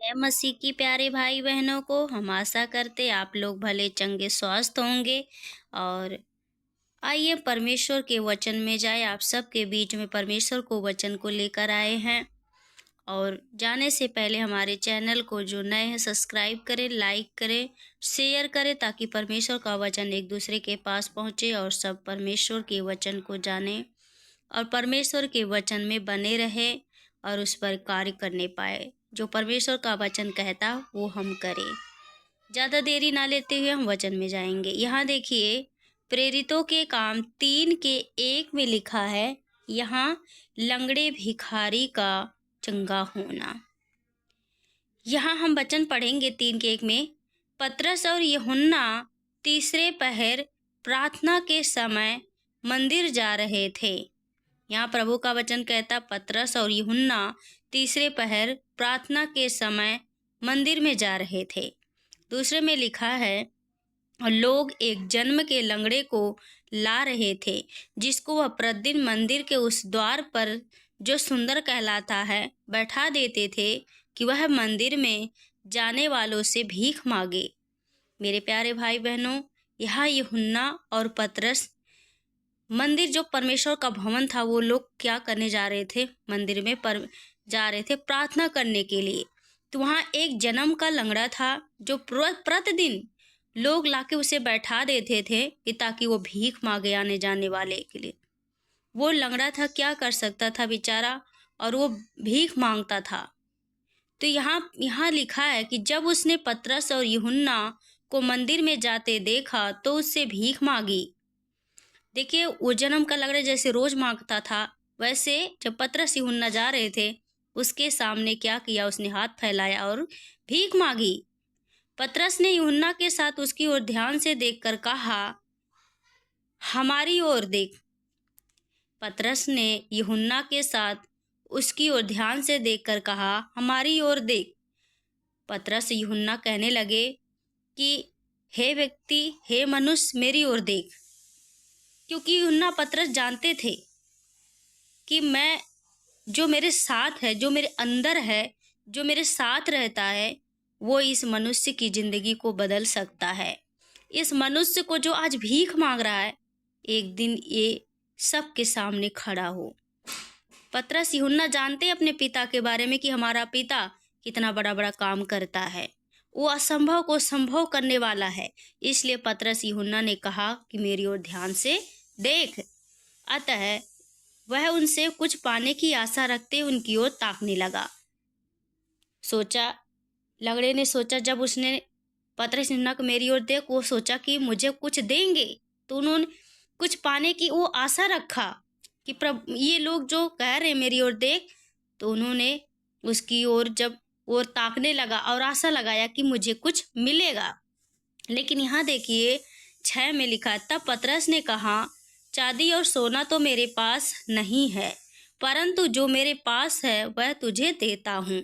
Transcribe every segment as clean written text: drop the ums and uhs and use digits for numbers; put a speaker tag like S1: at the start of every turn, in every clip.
S1: जय मसीह की प्यारे भाई बहनों को। हम आशा करते आप लोग भले चंगे स्वस्थ होंगे। और आइए परमेश्वर के वचन में जाए। आप सबके बीच में परमेश्वर को वचन को लेकर आए हैं। और जाने से पहले हमारे चैनल को जो नए हैं सब्सक्राइब करें, लाइक करें, शेयर करें, ताकि परमेश्वर का वचन एक दूसरे के पास पहुंचे और सब परमेश्वर के वचन को जाने और परमेश्वर के वचन में बने रहे और उस पर कार्य करने पाए। जो परमेश्वर का वचन कहता वो हम करें। ज़्यादा देरी ना लेते हुए हम वचन में जाएंगे। यहाँ देखिए, प्रेरितों के काम 3:1 में लिखा है, यहाँ लंगड़े भिखारी का चंगा होना। यहाँ हम वचन पढ़ेंगे 3:1 में। पतरस और यूहन्ना तीसरे पहर प्रार्थना के समय मंदिर जा रहे थे। यहाँ प्रभु का वचन कहता, पतरस और यूहन्ना तीसरे पहर प्रार्थना के समय मंदिर में जा रहे थे। दूसरे में लिखा है, लोग एक जन्म के लंगड़े को ला रहे थे, जिसको वह प्रतिदिन मंदिर के उस द्वार पर जो सुंदर कहलाता है बैठा देते थे, कि वह मंदिर में जाने वालों से भीख मांगे। मेरे प्यारे भाई बहनों, यहाँ यूहन्ना और पतरस मंदिर जो परमेश्वर का भवन था, वो लोग क्या करने जा रहे थे? मंदिर में जा रहे थे प्रार्थना करने के लिए। तो वहाँ एक जन्म का लंगड़ा था, जो प्रतिदिन लोग लाके उसे बैठा देते थे कि ताकि वो भीख मांगे आने जाने वाले के लिए। वो लंगड़ा था, क्या कर सकता था बेचारा, और वो भीख मांगता था। तो यहाँ लिखा है कि जब उसने पतरस और यूहन्ना को मंदिर में जाते देखा तो उससे भीख मांगी। देखिए, वो जन्म का लंगड़ा जैसे रोज मांगता था, वैसे जब पतरस यूहन्ना जा रहे थे उसके सामने क्या किया, उसने हाथ फैलाया और भीख मांगी। पतरस ने यूहन्ना के साथ उसकी ओर ध्यान से देखकर कहा, हमारी ओर देख। पतरस ने यूहन्ना के साथ उसकी ओर ध्यान से देखकर कहा, हमारी ओर देख। पतरस यूहन्ना कहने लगे कि हे व्यक्ति, हे मनुष्य, मेरी ओर देख। क्योंकि यूहन्ना पतरस जानते थे कि मैं जो मेरे साथ है, जो मेरे अंदर है, जो मेरे साथ रहता है, वो इस मनुष्य की जिंदगी को बदल सकता है। इस मनुष्य को जो आज भीख मांग रहा है, एक दिन ये सबके सामने खड़ा हो। पतरस यूहन्ना जानते अपने पिता के बारे में कि हमारा पिता कितना बड़ा बड़ा काम करता है, वो असंभव को संभव करने वाला है। इसलिए पतरस यूहन्ना ने कहा कि मेरी ओर ध्यान से देख। अतः वह उनसे कुछ पाने की आशा रखते उनकी ओर ताकने लगा। लंगड़े ने सोचा, जब उसने पतरस यूहन्ना को मेरी ओर देख, वो सोचा कि मुझे कुछ देंगे। तो उन्होंने कुछ पाने की वो आशा रखा कि प्रभु, ये लोग जो कह रहे मेरी ओर देख, तो उन्होंने उसकी ओर जब और ताकने लगा और आशा लगाया कि मुझे कुछ मिलेगा। लेकिन यहाँ देखिए 6 में लिखा, तब पतरस ने कहा, चांदी और सोना तो मेरे पास नहीं है, परंतु जो मेरे पास है वह तुझे देता हूँ।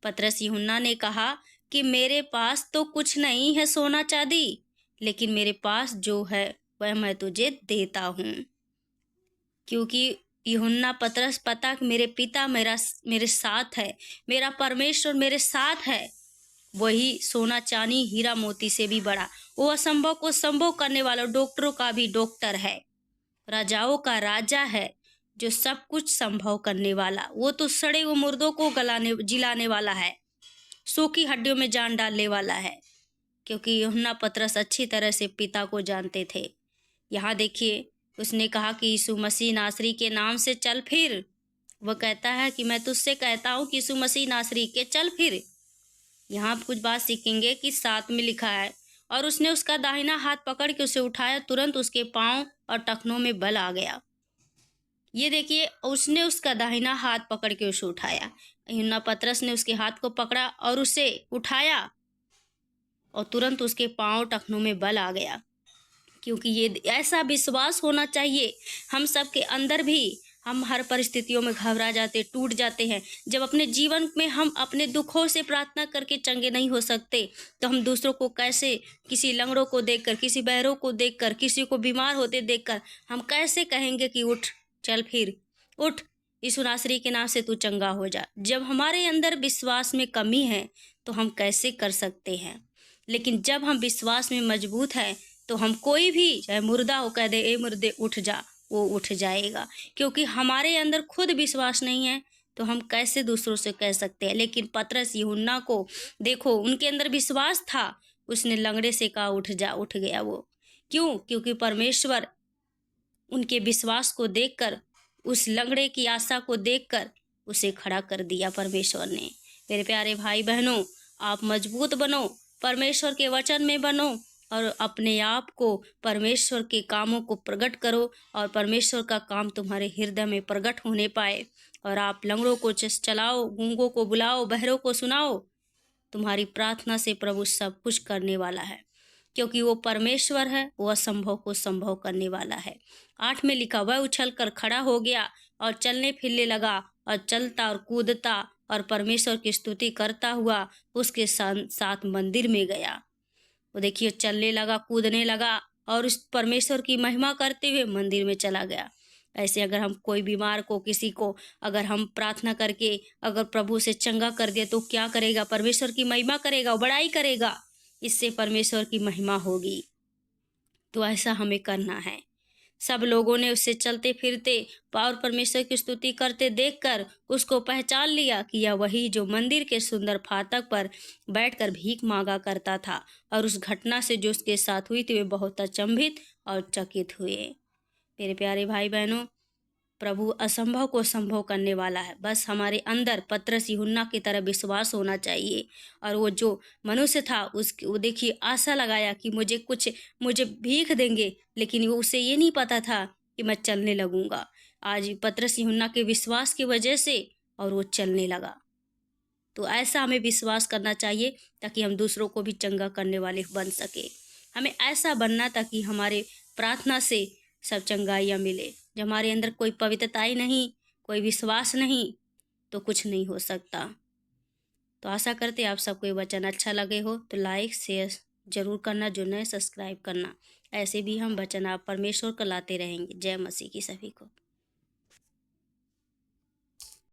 S1: पतरस यूहन्ना ने कहा कि मेरे पास तो कुछ नहीं है सोना चांदी, लेकिन मेरे पास जो है वह मैं तुझे देता हूँ। क्योंकि यूहन्ना पतरस पता कि मेरे पिता मेरे साथ है, मेरा परमेश्वर मेरे साथ है, वही सोना चांदी हीरा मोती से भी बड़ा, वो असंभव को संभव करने वाला, डॉक्टरों का भी डॉक्टर है, राजाओं का राजा है, जो सब कुछ संभव करने वाला। वो तो सड़े हुए मुर्दों को जिलाने वाला है, सूखी हड्डियों में जान डालने वाला है। क्योंकि यूहन्ना पतरस अच्छी तरह से पिता को जानते थे। यहाँ देखिए, उसने कहा कि यीशु मसीह नासरी के नाम से चल फिर। वह कहता है कि मैं तुझसे कहता हूँ कि यीशु मसीह नासरी के चल फिर। यहाँ कुछ बात सीखेंगे कि 7 में लिखा है, और उसने उसका दाहिना हाथ पकड़ के उसे उठाया, तुरंत उसके पांव और टखनों में बल आ गया। ये देखिए, उसने उसका दाहिना हाथ पकड़ के उसे उठाया। यूहन्ना पतरस ने उसके हाथ को पकड़ा और उसे उठाया, और तुरंत उसके पांव टखनों में बल आ गया। क्योंकि ये ऐसा विश्वास होना चाहिए हम सबके अंदर भी। हम हर परिस्थितियों में घबरा जाते, टूट जाते हैं। जब अपने जीवन में हम अपने दुखों से प्रार्थना करके चंगे नहीं हो सकते, तो हम दूसरों को कैसे, किसी लंगड़ों को देखकर, किसी बहरों को देखकर, किसी को बीमार होते देखकर हम कैसे कहेंगे कि उठ, चल फिर, उठ, यीशु नासरी के नाम से तू चंगा हो जा। जब हमारे अंदर विश्वास में कमी है तो हम कैसे कर सकते हैं, लेकिन जब हम विश्वास में मजबूत हैं तो हम कोई भी चाहे मुर्दा हो कह दे ए मुर्दे उठ जा, वो उठ जाएगा। क्योंकि हमारे अंदर खुद विश्वास नहीं है तो हम कैसे दूसरों से कह सकते हैं। लेकिन पतरस यूहन्ना को देखो, उनके अंदर विश्वास था, उसने लंगड़े से कहा उठ जा, उठ गया वो। क्यों? क्योंकि परमेश्वर उनके विश्वास को देखकर, उस लंगड़े की आशा को देखकर उसे खड़ा कर दिया परमेश्वर ने। मेरे प्यारे भाई बहनों, आप मजबूत बनो, परमेश्वर के वचन में बनो और अपने आप को परमेश्वर के कामों को प्रकट करो और परमेश्वर का काम तुम्हारे हृदय में प्रकट होने पाए। और आप लंगड़ों को चलाओ, गूंगों को बुलाओ, बहरों को सुनाओ। तुम्हारी प्रार्थना से प्रभु सब कुछ करने वाला है, क्योंकि वो परमेश्वर है, वो असंभव को संभव करने वाला है। 8 में लिखा, वह उछल कर खड़ा हो गया और चलने फिरने लगा और चलता और कूदता और परमेश्वर की स्तुति करता हुआ उसके साथ मंदिर में गया। वो देखिए, चलने लगा, कूदने लगा और उस परमेश्वर की महिमा करते हुए मंदिर में चला गया। ऐसे अगर हम कोई बीमार को, किसी को अगर हम प्रार्थना करके अगर प्रभु से चंगा कर दिया तो क्या करेगा? परमेश्वर की महिमा करेगा, बड़ाई करेगा, इससे परमेश्वर की महिमा होगी। तो ऐसा हमें करना है। सब लोगों ने उससे चलते फिरते और परमेश्वर की स्तुति करते देखकर उसको पहचान लिया कि यह वही जो मंदिर के सुंदर फाटक पर बैठकर भीख मांगा करता था। और उस घटना से जो उसके साथ हुई थी वे बहुत अचंभित और चकित हुए। मेरे प्यारे भाई बहनों, प्रभु असंभव को संभव करने वाला है। बस हमारे अंदर पतरस यूहन्ना की तरह विश्वास होना चाहिए। और वो जो मनुष्य था वो देखिए आशा लगाया कि मुझे भीख देंगे, लेकिन वो उसे ये नहीं पता था कि मैं चलने लगूंगा। आज पतरस यूहन्ना के विश्वास की वजह से और वो चलने लगा। तो ऐसा हमें विश्वास करना चाहिए ताकि हम दूसरों को भी चंगा करने वाले बन सके। हमें ऐसा बनना ताकि हमारे प्रार्थना से सब चंगाइयाँ मिले। जब हमारे अंदर कोई पवित्रता ही नहीं, कोई विश्वास नहीं, तो कुछ नहीं हो सकता। तो आशा करते आप सबको ये वचन अच्छा लगे हो तो लाइक शेयर जरूर करना, जो नए सब्सक्राइब करना। ऐसे भी हम वचन आप परमेश्वर को लाते रहेंगे। जय मसीह की सभी को।